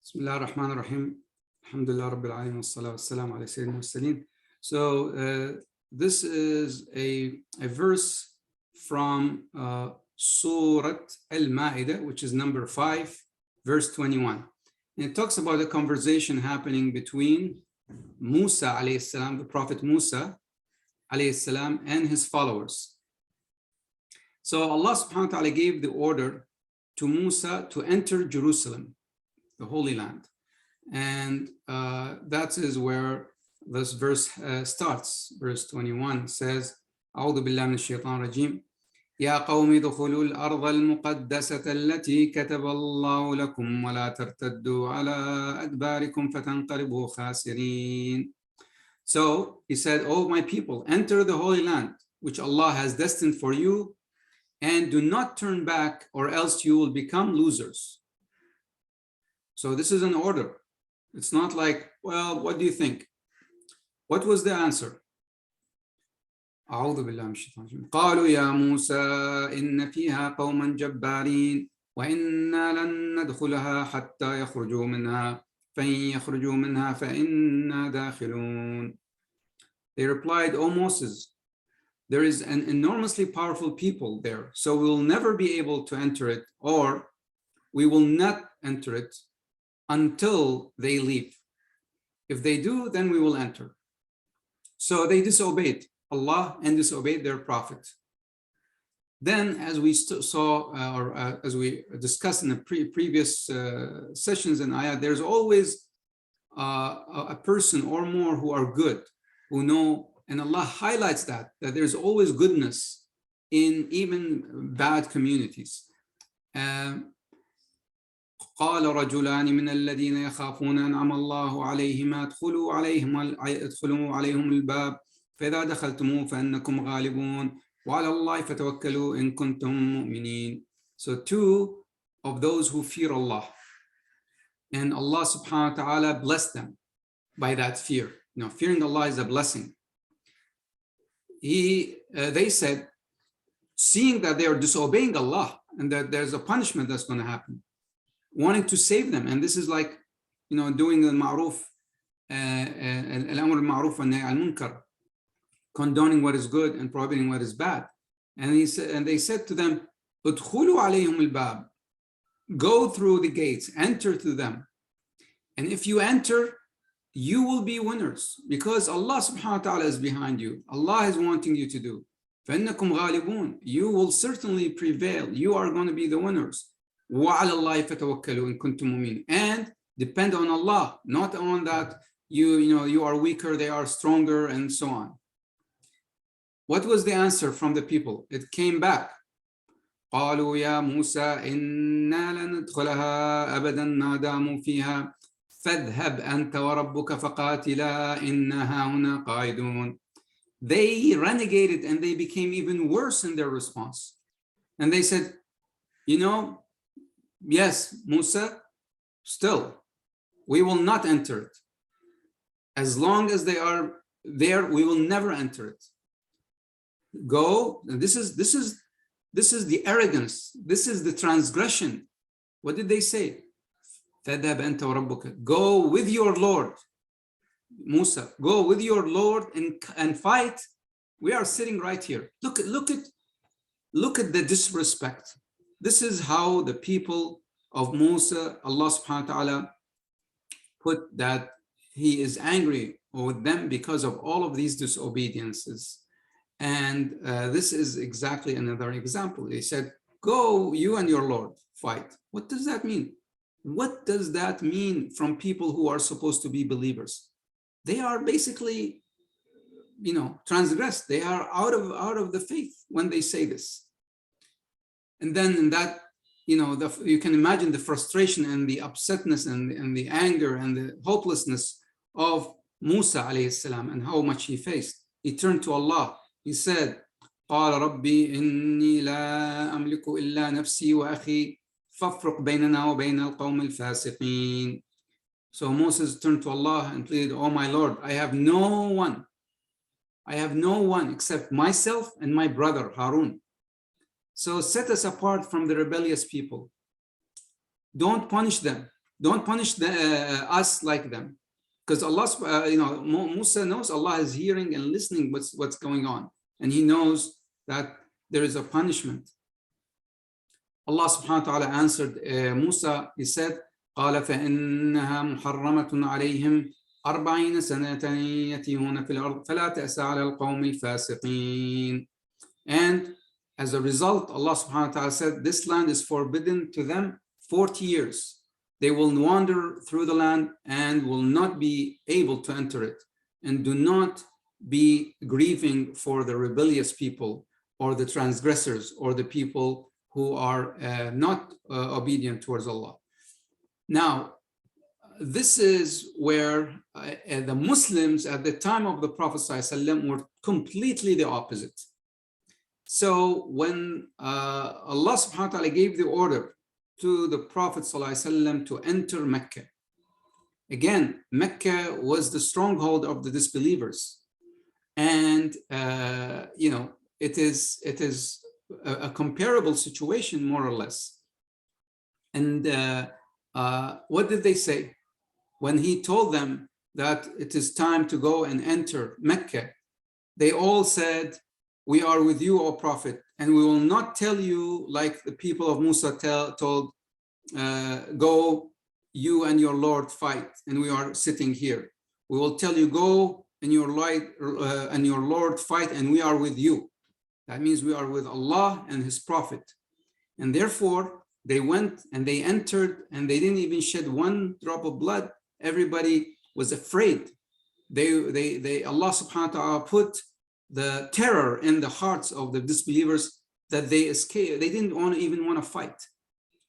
Bismillah ar-Rahman ar-Rahim. Alhamdulillah Rabbil Alameen wa salam ala Sayyidina Mursaleen. So this is a verse from Surat Al-Ma'idah, which is number 5, verse 21. And it talks about a conversation happening between Musa alayhi salam, the Prophet Musa alayhi salam, and his followers. So Allah subhanahu wa ta'ala gave the order to Musa to enter Jerusalem, the Holy Land. And that is where this verse starts. Verse 21 says, أعوذ بالله من الشيطان الرجيم يا قوم ادخلوا الأرض المقدسة التي كتب الله لكم ولا ترتدوا على أدباركم فتنقلبوا خاسرين. So he said, oh my people, enter the Holy Land, which Allah has destined for you, and do not turn back or else you will become losers. So this is an order. It's not like, well, what do you think? What was the answer? أعوذ بالله من الشيطان الرجيم قالوا يا موسى إن فيها قوما جبارين وإنا لن ندخلها حتى يخرجوا منها فإن يخرجوا منها فإنا داخلون. They replied, O Moses, there is an enormously powerful people there, so we will never be able to enter it, or we will not enter it until they leave. If they do, then we will enter. So they disobeyed Allah and disobeyed their prophet. Then, as we saw, as we discussed in the previous sessions in ayah, there's always a person or more who are good, who know, and Allah highlights that there's always goodness in even bad communities. قال رجلان من الذين يخافون أنعم الله عليهما ادخلوا عليهم الباب فإذا دخلتموه فإنكم غالبون وعلى الله فتوكلوا إن كنتم مؤمنين. So two of those who fear Allah, and Allah subhanahu wa ta'ala blessed them by that fear. You know, fearing Allah is a blessing. They said, seeing that they are disobeying Allah and that there's a punishment that's going to happen, wanting to save them, and this is like, you know, doing the ma'ruf, al-amr al-ma'ruf wa nahy al-munkar, condoning what is good and prohibiting what is bad. And they said to them, udkhulu alayhim al-bab, go through the gates, enter to them, and if you enter, you will be winners, because Allah subhanahu wa ta'ala is behind you. Allah is wanting you to do. فَإِنَّكُمْ غَالِبُونَ, you will certainly prevail. You are going to be the winners. وَعَلَى اللَّهِ فَتَوَكَّلُوا إِن كُنتُم مُؤْمِنِينَ, and depend on Allah, not on that you are weaker, they are stronger, and so on. What was the answer from the people? It came back. قالوا يا موسى إنا لن ندخلها أبدا ما داموا فيها فاذهب أنت وربك فقاتلا إنا هنا قاعدون. They renegated and they became even worse in their response. And they said, you know, yes, Musa, still, we will not enter it. As long as they are there, we will never enter it. Go, and this is the arrogance. This is the transgression. What did they say? Go with your Lord. Musa, go with your Lord and fight. We are sitting right here. Look at the disrespect. This is how the people of Musa, Allah subhanahu wa ta'ala put that he is angry with them because of all of these disobediences. And this is exactly another example. He said, go, you and your Lord, fight. What does that mean? What does that mean from people who are supposed to be believers? They are basically, you know, transgressed. They are out of the faith when they say this. And then in that, you know, you can imagine the frustration and the upsetness and the anger and the hopelessness of Musa alayhi salam and how much he faced. He turned to Allah. He said, قال ربي إني لا أملك إلا نفسي وأخي فافرق بيننا وبين القوم الفاسقين. So Moses turned to Allah and pleaded, oh my Lord, I have no one except myself and my brother Harun. So set us apart from the rebellious people. don't punish them. Don't punish us like them. Because Allah, Musa knows Allah is hearing and listening what's going on. And he knows that there is a punishment. Allah subhanahu wa ta'ala answered Musa, he said, قال فإنها محرمة عليهم 40 سنة يتيهون في الأرض فلا تأس على القوم الفاسقين. And as a result, Allah subhanahu wa ta'ala said, this land is forbidden to them 40 years. They will wander through the land and will not be able to enter it. And do not be grieving for the rebellious people or the transgressors or the people who are not obedient towards Allah. Now, this is where the Muslims at the time of the Prophet ﷺ were completely the opposite. So when Allah subhanahu wa ta'ala gave the order to the Prophet ﷺ to enter Mecca, again, Mecca was the stronghold of the disbelievers. And, it is a comparable situation, more or less. And what did they say? When he told them that it is time to go and enter Mecca, they all said, we are with you, O Prophet, and we will not tell you like the people of Musa told, go, you and your Lord fight, and we are sitting here. We will tell you, go and your Lord fight, and we are with you. That means we are with Allah and His Prophet. And therefore, they went and they entered, and they didn't even shed one drop of blood. Everybody was afraid. Allah subhanahu wa ta'ala put the terror in the hearts of the disbelievers that they escaped. They didn't even want to fight.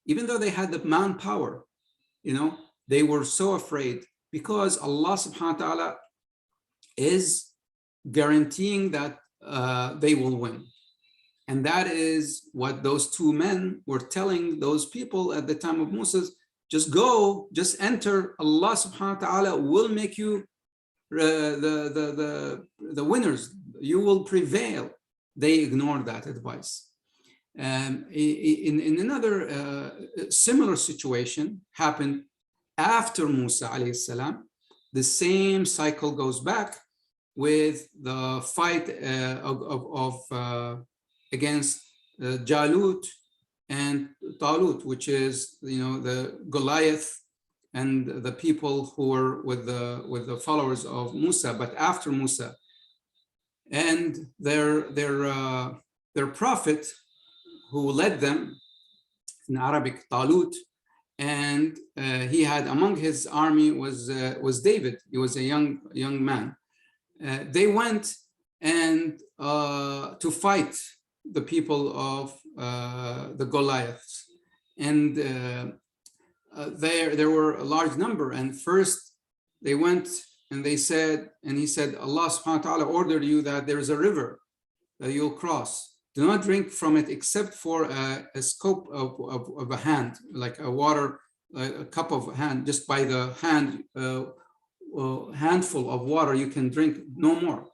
Even though they had the manpower, they were so afraid, because Allah subhanahu wa ta'ala is guaranteeing that they will win. And that is what those two men were telling those people at the time of Musa. Just go, just enter. Allah subhanahu wa ta'ala will make you the winners. You will prevail. They ignored that advice. In another similar situation happened after Musa alayhi salam. The same cycle goes back with the fight against Jalut and Talut, which is the Goliath and the people who were with the followers of Musa, but after Musa. And their prophet who led them, in Arabic, Talut, and he had among his army was David. He was a young man. They went and to fight the people of the Goliaths, and there were a large number. And first they went and he said, Allah subhanahu wa ta'ala ordered you that there is a river that you'll cross. Do not drink from it except for a scoop of a hand, like a water, a cup of hand, just by the hand, handful of water you can drink, no more.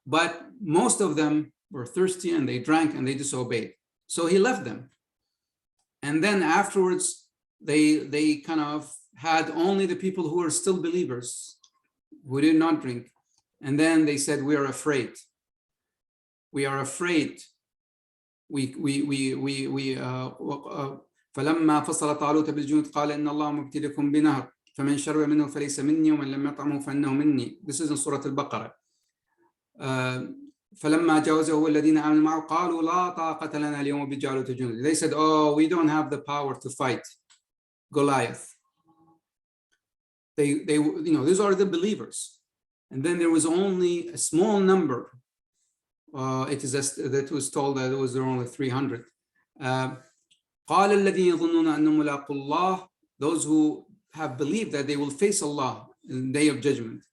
But most of them were thirsty and they drank and they disobeyed. So he left them. And then afterwards, they kind of had only the people who were still believers, who did not drink. And then they said, we are afraid. We are afraid. فلما فصل طالوت بالجنود قال إن الله مبتليكم بنهر فمن شرب منه فليس مني ومن لم يطعمه فإنه مني. This is in Surat al-Baqarah. فلما جاوزه والذين آمنوا معه قالوا لا طاقة لنا اليوم بجالوت الجنود. They said, oh, we don't have the power to fight Goliath. These are the believers. And then there was only a small number. That was told that there were only 300. قال الذين يظنون أنهم ملاقو الله, those who have believed that they will face Allah in the day of judgment.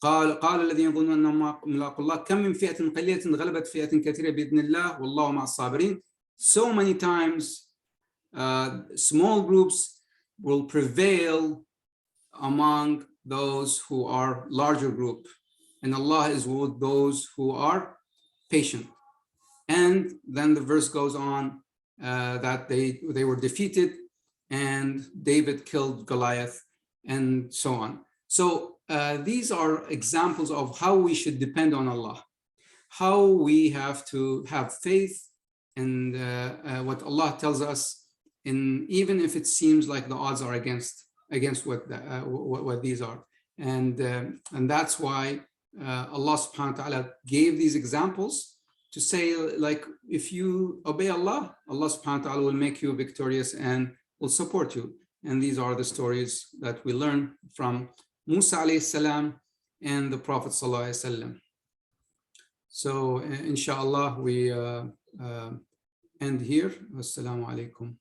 قال الذين يظنون أنهم ملاقو الله كم من فئة قليلة غلبت فئة كثيرة بإذن الله والله مع الصابرين. So many times small groups will prevail among those who are larger group, and Allah is with those who are patient. And then the verse goes on that they were defeated, and David killed Goliath, and so on. So these are examples of how we should depend on Allah, how we have to have faith in what Allah tells us, even if it seems like the odds are against what these are. And that's why Allah subhanahu wa ta'ala gave these examples to say, like, if you obey Allah, Allah subhanahu wa ta'ala will make you victorious and will support you. And these are the stories that we learn from Musa alayhi salam and the Prophet sallallahu alayhi wasallam. So inshallah we end here. Wassalamu alaikum.